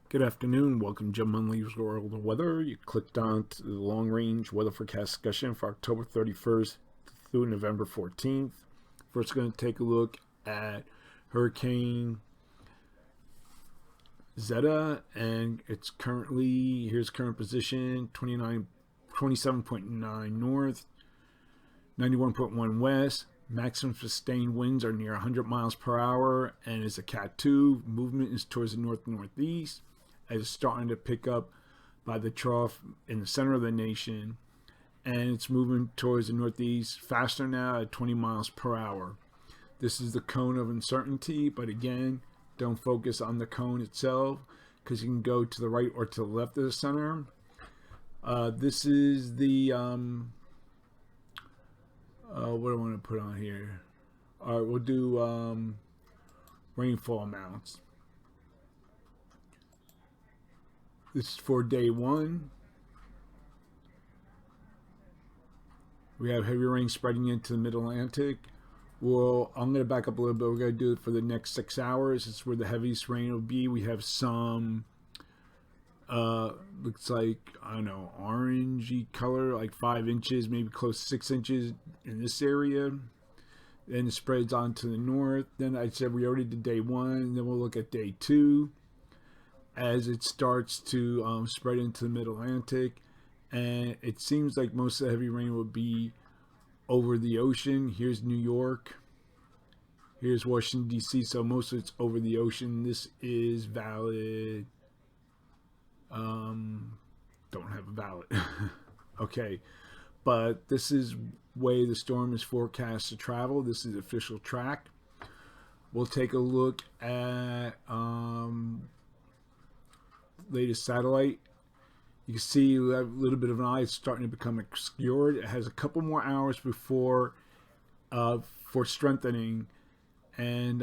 Good afternoon. Welcome to Jim Munley's World of Weather. You clicked on to the long-range weather forecast discussion for October 31st through November 14th. First, going to take a look at Hurricane Zeta, and it's currently, here's current position, 27.9 north, 91.1 west. Maximum sustained winds are near 100 miles per hour, and it's a Cat 2. Movement is towards the north-northeast. It's starting to pick up by the trough in the center of the nation, and it's moving towards the northeast faster now at 20 miles per hour. This is the cone of uncertainty, but again, don't focus on the cone itself because you can go to the right or to the left of the center. This is the what do I want to put on here? All right, we'll do rainfall amounts. This is for day 1. We have heavy rain spreading into the mid-Atlantic. Well, I'm going to back up a little bit. We're going to do it for the next 6 hours. It's where the heaviest rain will be. We have some, looks like, I don't know, orangey color, like 5 inches, maybe close to 6 inches in this area. Then it spreads on to the north. Then I said we already did day 1. Then we'll look at day 2. As it starts to spread into the mid-Atlantic, and it seems like most of the heavy rain will be over the ocean. Here's New York, here's Washington D.C., so most of it's over the ocean. This is valid, don't have a valid okay, but this is way the storm is forecast to travel. This is official track. We'll take a look at latest satellite. You can see you have a little bit of an eye. It's starting to become obscured. It has a couple more hours before for strengthening, and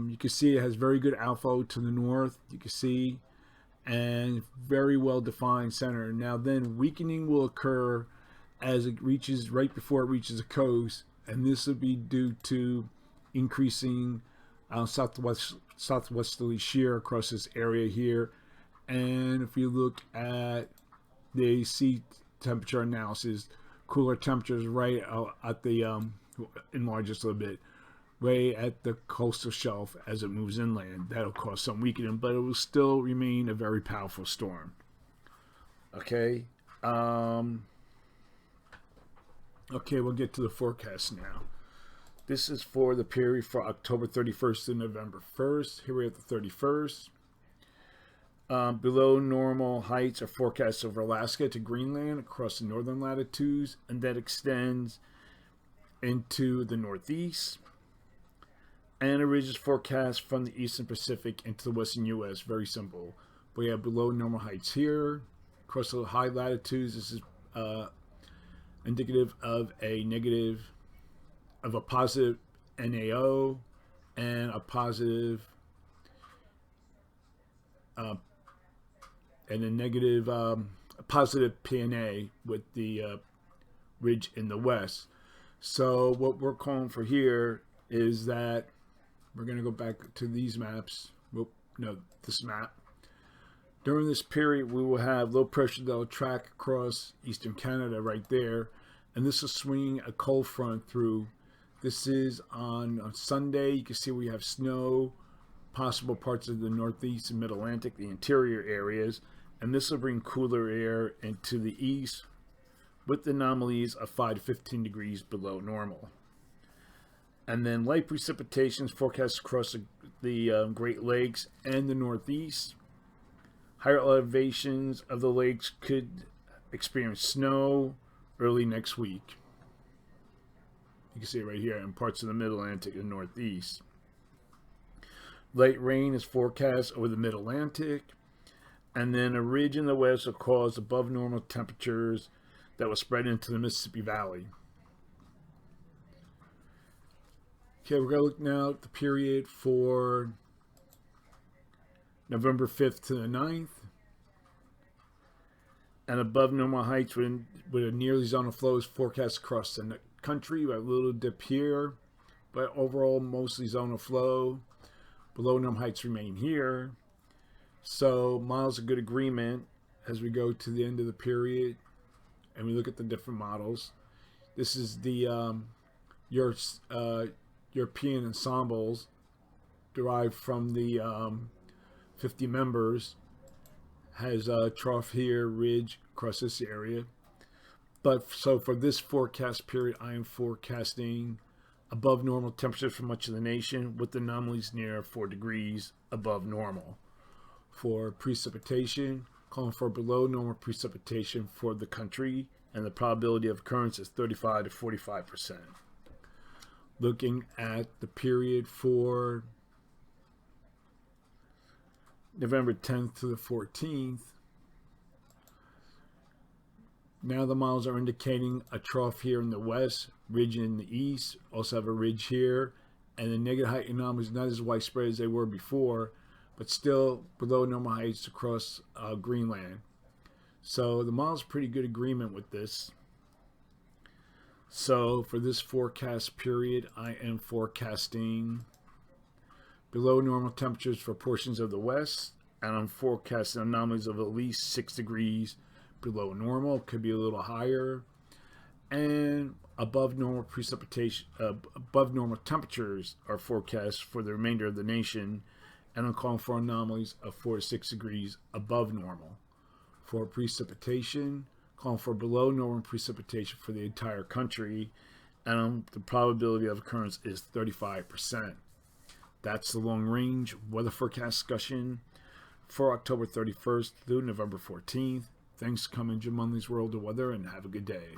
you can see it has very good alpha to the north. You can see, and very well defined center. Now then, weakening will occur as it reaches right before it reaches the coast, and this will be due to increasing southwesterly shear across this area here. And if you look at the sea temperature analysis, cooler temperatures right at the enlarge just a little bit, right at the coastal shelf as it moves inland. That'll cause some weakening, but it will still remain a very powerful storm. Okay. Okay, we'll get to the forecast now. This is for the period for October 31st to November 1st. Here we have the 31st. Below normal heights are forecast over Alaska to Greenland across the northern latitudes, and that extends into the northeast. And a ridge is forecast from the eastern Pacific into the western U.S. Very simple. We have below normal heights here. Across the high latitudes, this is indicative of a positive NAO and a positive and a negative positive PNA with the ridge in the west. So what we're calling for here is that we're going to go back to these maps. This map. During this period, we will have low pressure that will track across eastern Canada right there, and this will swing a cold front through. This is on Sunday. You can see we have snow, possible parts of the northeast and mid-Atlantic, the interior areas, and this will bring cooler air into the east with anomalies of 5 to 15 degrees below normal. And then light precipitation is forecast across the Great Lakes and the northeast. Higher elevations of the lakes could experience snow early next week. You can see it right here in parts of the mid-Atlantic and northeast. Light rain is forecast over the mid-Atlantic, and then a ridge in the west will cause above normal temperatures that will spread into the Mississippi Valley. Okay, we're going to look now at the period for November 5th to the 9th. And above normal heights with a nearly zone of flow is forecast across the country. We have a little dip here, but overall mostly zonal flow. Below normal heights remain here. So models a good agreement as we go to the end of the period and we look at the different models. This is the European ensembles derived from the 50 members. Has a trough here, ridge across this area. But so for this forecast period, I am forecasting above normal temperatures for much of the nation with anomalies near 4 degrees above normal. For precipitation, calling for below normal precipitation for the country, and the probability of occurrence is 35 to 45%. Looking at the period for November 10th to the 14th, now the models are indicating a trough here in the west, ridge in the east, also have a ridge here, and the negative height anomalies not as widespread as they were before, but still below normal heights across Greenland. So the model's pretty good agreement with this. So for this forecast period, I am forecasting below normal temperatures for portions of the west, and I'm forecasting anomalies of at least 6 degrees below normal, could be a little higher, and above normal precipitation, above normal temperatures are forecast for the remainder of the nation, and I'm calling for anomalies of 4 to 6 degrees above normal. For precipitation, calling for below normal precipitation for the entire country, and the probability of occurrence is 35%. That's the long range weather forecast discussion for October 31st through November 14th. Thanks for coming to Jim Munley's World of Weather, and have a good day.